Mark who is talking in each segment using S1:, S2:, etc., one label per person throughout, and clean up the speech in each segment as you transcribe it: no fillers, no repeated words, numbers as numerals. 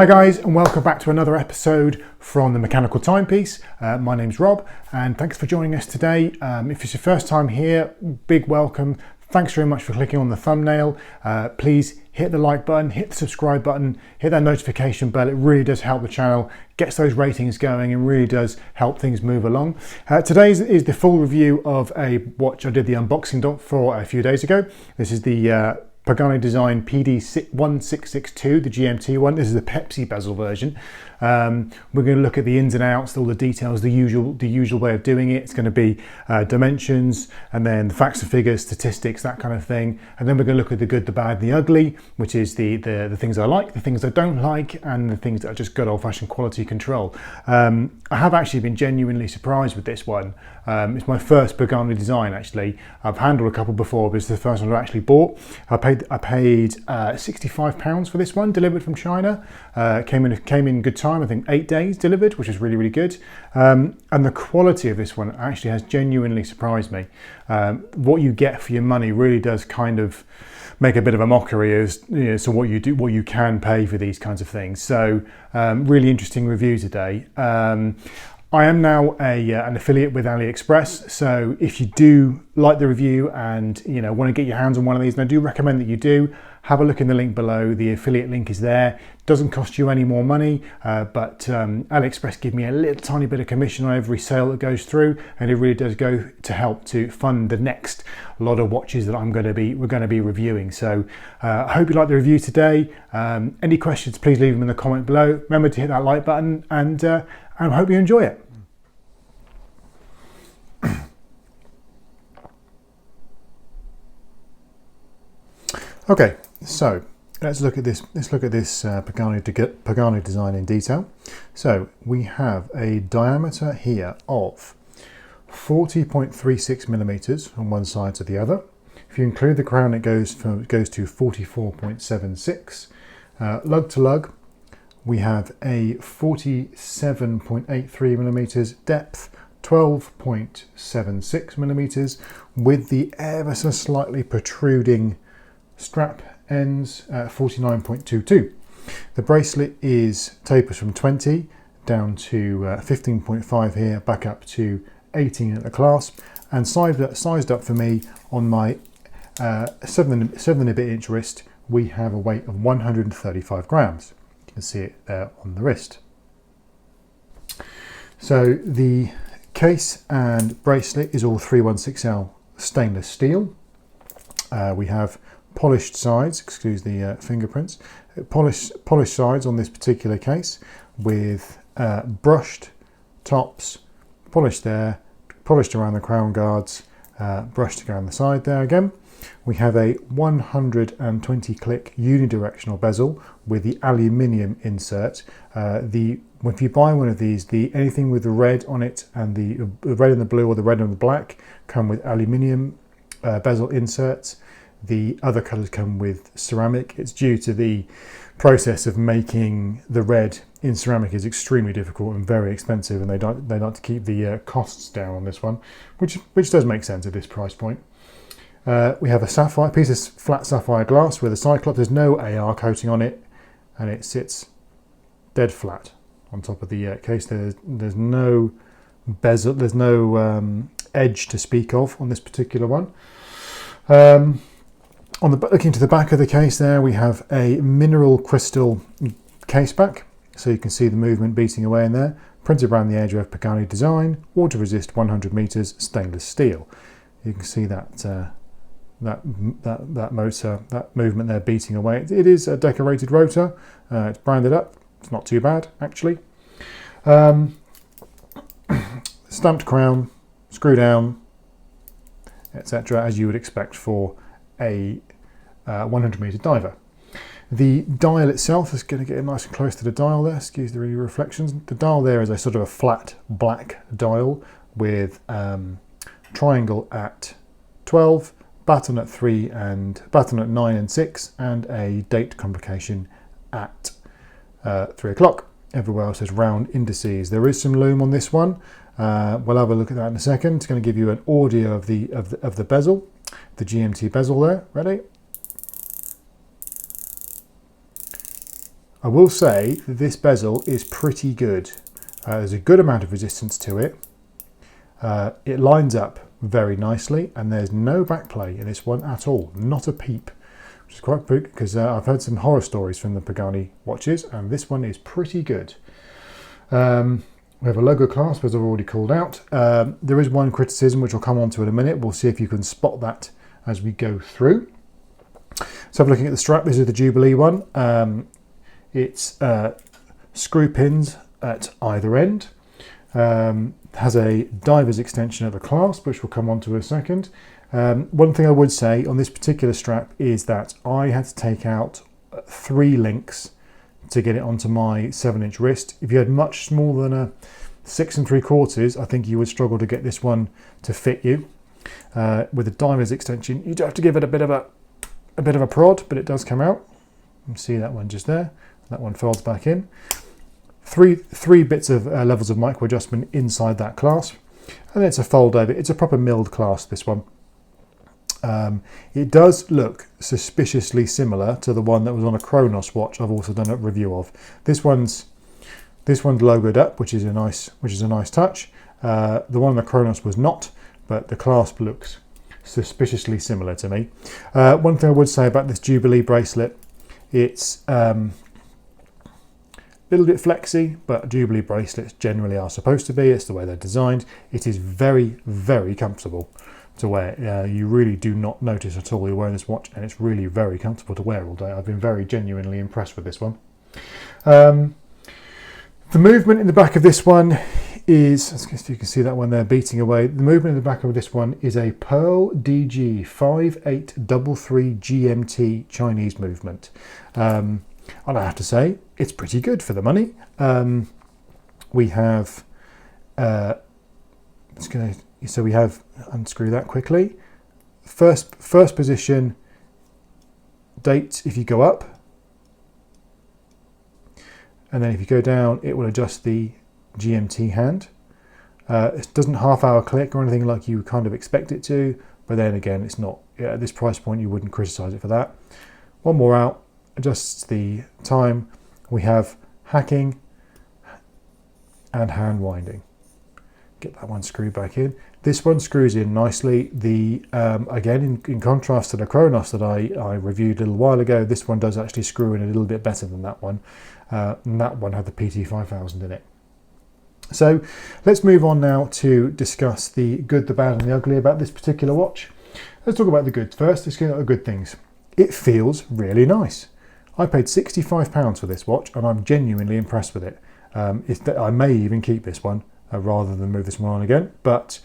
S1: Hi guys, and welcome back to another episode from the Mechanical Timepiece. My name's Rob, and thanks for joining us today. If it's your first time here, big welcome. Thanks very much for clicking on the thumbnail. Please hit the like button, hit the subscribe button, hit that notification bell. It really does help the channel, gets those ratings going, and really does help things move along. Today is the full review of a watch I did the unboxing for a few days ago. This is the Pagani design PD-1662, the GMT one. This is the Pepsi bezel version. We're going to look at the ins and outs, all the details, the usual way of doing it. It's going to be dimensions, and then the facts and figures, statistics, that kind of thing. And then we're going to look at the good, the bad, and the ugly, which is the things I like, the things I don't like, and the things that are just good old-fashioned quality control. I have actually been genuinely surprised with this one. It's my first Pagani design, actually. I've handled a couple before, but it's the first one I actually bought. I paid £65 for this one, delivered from China. Came in good time, I think 8 days delivered, which is really, really good. And the quality of this one actually has genuinely surprised me. What you get for your money really does kind of make a bit of a mockery as so what you can pay for these kinds of things. So really interesting review today. I am now an affiliate with AliExpress, so if you do like the review and want to get your hands on one of these, and I do recommend that you do, have a look in the link below. The affiliate link is there. Doesn't cost you any more money, but AliExpress give me a little tiny bit of commission on every sale that goes through, and it really does go to help to fund the next lot of watches that we're going to be reviewing. So I hope you like the review today. Any questions, please leave them in the comment below. Remember to hit that like button, and I hope you enjoy it. Okay, so let's look at this. Let's look at this Pagani design in detail. So we have a diameter here of 40.36 millimeters on one side to the other. If you include the crown, it goes to 44.76. Lug to lug, we have a 47.83 millimeters depth, 12.76 millimeters, with the ever so slightly protruding strap ends at 49.22. The bracelet tapers from 20 down to 15.5 here, back up to 18 at the clasp, and sized up for me on my 7 and a bit inch wrist. We have a weight of 135 grams. You can see it there on the wrist. So the case and bracelet is all 316L stainless steel. We have polished sides, excuse the fingerprints, polished sides on this particular case, with brushed tops, polished there, polished around the crown guards, brushed around the side there again. We have a 120 click unidirectional bezel with the aluminium insert. If you buy one of these, anything with the red on it and the red and the blue, or the red and the black, come with aluminium bezel inserts. The other colours come with ceramic. It's due to the process of making the red in ceramic is extremely difficult and very expensive, and they like to keep the costs down on this one, which does make sense at this price point. We have a piece of flat sapphire glass with a cyclops. There's no AR coating on it, and it sits dead flat on top of the case. There's no bezel, there's no edge to speak of on this particular one. Looking to the back of the case there, we have a mineral crystal case back, so you can see the movement beating away in there. Printed around the edge of Pagani design, water resist 100 meters, stainless steel. You can see that motor, that movement there beating away. It is a decorated rotor. It's branded up. It's not too bad, actually. Stamped crown, screw down, etc., as you would expect for a 100 meter diver. The dial itself is going to get nice and close to the dial there. Excuse the reflections. The dial there is a sort of a flat black dial with triangle at 12, button at 3, and button at 9 and 6, and a date convocation at 3 o'clock. Everywhere else is round indices. There is some loom on this one. We'll have a look at that in a second. It's going to give you an audio of the bezel, the GMT bezel there. Ready? I will say that this bezel is pretty good. There's a good amount of resistance to it. It lines up very nicely, and there's no backplay in this one at all, not a peep, which is quite big because I've heard some horror stories from the Pagani watches, and this one is pretty good. We have a logo clasp, as I've already called out. There is one criticism which I'll come on to in a minute. We'll see if you can spot that as we go through. So looking at the strap, this is the Jubilee one. It's screw pins at either end. Has a diver's extension at the clasp, which we'll come on to in a second. One thing I would say on this particular strap is that I had to take out 3 links to get it onto my 7-inch wrist. If you had much smaller than a 6 3/4, I think you would struggle to get this one to fit you. With a diver's extension, you do have to give it a bit of a prod, but it does come out. You can see that one just there. That one folds back in. Three bits of levels of micro adjustment inside that clasp, and then it's a fold over. It's a proper milled clasp, this one. It does look suspiciously similar to the one that was on a Chronos watch I've also done a review of. This one's logoed up, which is a nice touch. The one on the Chronos was not, but the clasp looks suspiciously similar to me. One thing I would say about this Jubilee bracelet, it's a little bit flexy, but Jubilee bracelets generally are supposed to be. It's the way they're designed. It is very, very comfortable to wear. You really do not notice at all you're wearing this watch, and it's really very comfortable to wear all day. I've been very genuinely impressed with this one. The movement in the back of this one is, you can see that one there beating away. The movement in the back of this one is a Pearl DG 5833 GMT Chinese movement. And I have to say, it's pretty good for the money. We have, so we have, unscrew that quickly. First position date if you go up, and then if you go down, it will adjust the GMT hand. It doesn't half-hour click or anything like you kind of expect it to, but then again, it's not, at this price point, you wouldn't criticize it for that. One more out, adjusts the time. We have hacking and hand winding. Get that one screwed back in. This one screws in nicely. The again, in contrast to the Chronos that I reviewed a little while ago, this one does actually screw in a little bit better than that one. And that one had the PT-5000 in it. So let's move on now to discuss the good, the bad and the ugly about this particular watch. Let's talk about the good first. Let's get at the good things. It feels really nice. I paid £65 for this watch, and I'm genuinely impressed with it. I may even keep this one rather than move this one on again, but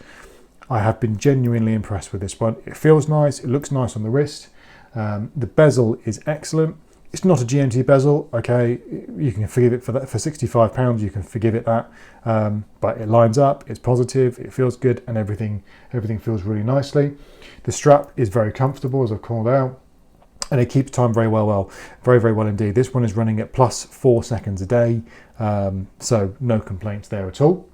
S1: I have been genuinely impressed with this one. It feels nice, it looks nice on the wrist. The bezel is excellent. It's not a GMT bezel, okay, you can forgive it for that. For £65, you can forgive it that, but it lines up, it's positive, it feels good, and everything feels really nicely. The strap is very comfortable, as I've called out, and it keeps time very well, very well indeed. This one is running at plus 4 seconds a day, so no complaints there at all.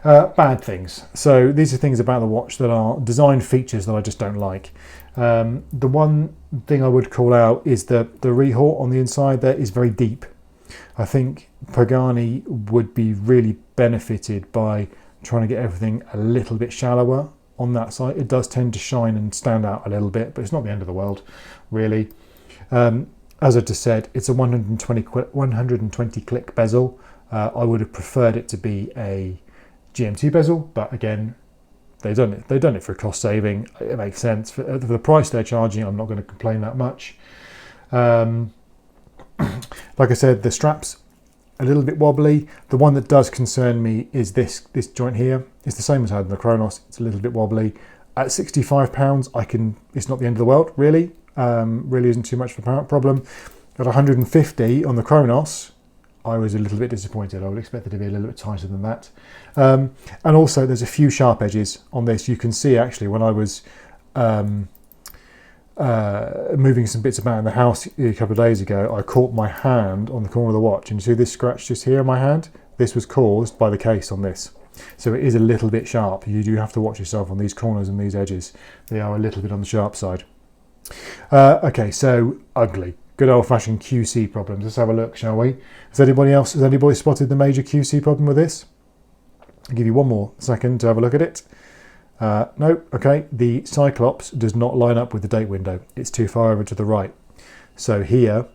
S1: Bad things. So these are things about the watch that are design features that I just don't like. The one thing I would call out is the rehaut on the inside there is very deep. I think Pagani would be really benefited by trying to get everything a little bit shallower on that side. It does tend to shine and stand out a little bit, but it's not the end of the world, really. As I just said, it's a 120 click bezel. I would have preferred it to be a GMT bezel, but again, they've done it for cost saving. It makes sense for the price they're charging. I'm not going to complain that much. Like I said, the strap's a little bit wobbly. The one that does concern me is this joint here. It's the same as I had in the Chronos. It's a little bit wobbly. At £65, it's not the end of the world, really. Really isn't too much of a problem. At 150 on the Chronos, I was a little bit disappointed. I would expect it to be a little bit tighter than that. And also there's a few sharp edges on this. You can see actually when I was moving some bits about in the house a couple of days ago, I caught my hand on the corner of the watch, and you see this scratch just here on my hand? This was caused by the case on this. So it is a little bit sharp. You do have to watch yourself on these corners and these edges. They are a little bit on the sharp side. Okay, so ugly. Good old-fashioned QC problems. Let's have a look, shall we? Has anybody spotted the major QC problem with this? I'll give you one more second to have a look at it. No, okay, the Cyclops does not line up with the date window. It's too far over to the right. So here,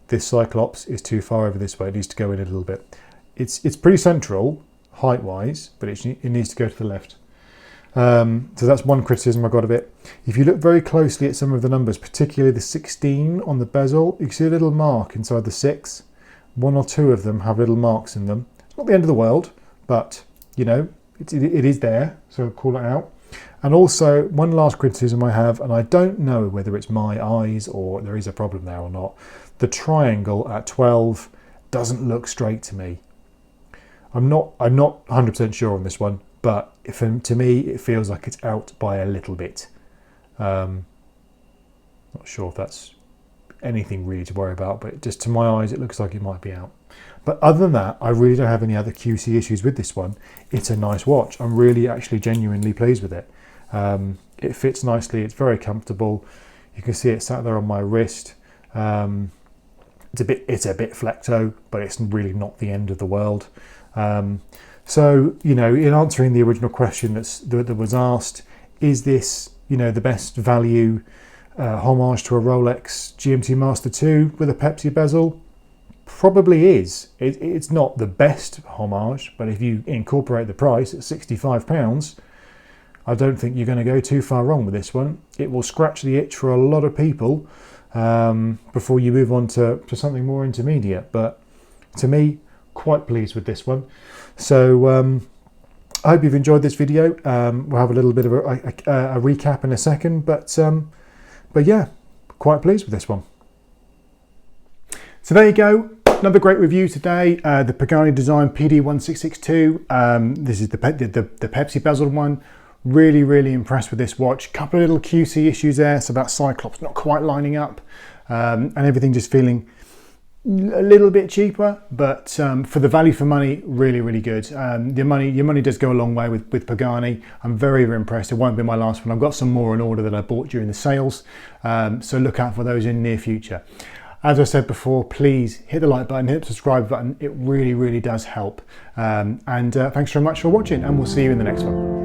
S1: this Cyclops is too far over this way. It needs to go in a little bit. It's pretty central, height-wise, but it needs to go to the left. So that's one criticism I got of it. If you look very closely at some of the numbers, particularly the 16 on the bezel, you can see a little mark inside the 6. One or two of them have little marks in them. It's not the end of the world, but, you know, it is there, so I'll call it out. And also, one last criticism I have, and I don't know whether it's my eyes or there is a problem there or not, the triangle at 12 doesn't look straight to me. I'm not 100% sure on this one, but to me it feels like it's out by a little bit. Not sure if that's anything really to worry about, but just to my eyes it looks like it might be out. But other than that, I really don't have any other QC issues with this one. It's a nice watch. I'm really actually genuinely pleased with it. It fits nicely, it's very comfortable. You can see it sat there on my wrist. It's a bit flecto, but it's really not the end of the world. So, you know, in answering the original question that was asked, is this, you know, the best value homage to a Rolex GMT Master 2 with a Pepsi bezel? Probably is. It's not the best homage, but if you incorporate the price at £65, I don't think you're going to go too far wrong with this one. It will scratch the itch for a lot of people before you move on to something more intermediate. But to me, quite pleased with this one. So I hope you've enjoyed this video. We'll have a little bit of a recap in a second, but yeah, quite pleased with this one. So there you go. Another great review today. The Pagani design PD-1662. This is the Pepsi bezeled one. Really, really impressed with this watch. Couple of little QC issues there. So that Cyclops not quite lining up, and everything just feeling a little bit cheaper, but for the value for money, really, really good. Your money does go a long way with Pagani. I'm very, very impressed. It won't be my last one. I've got some more in order that I bought during the sales, so look out for those in the near future. As I said before, please hit the like button, hit the subscribe button. It really, really does help. And thanks very much for watching, and we'll see you in the next one.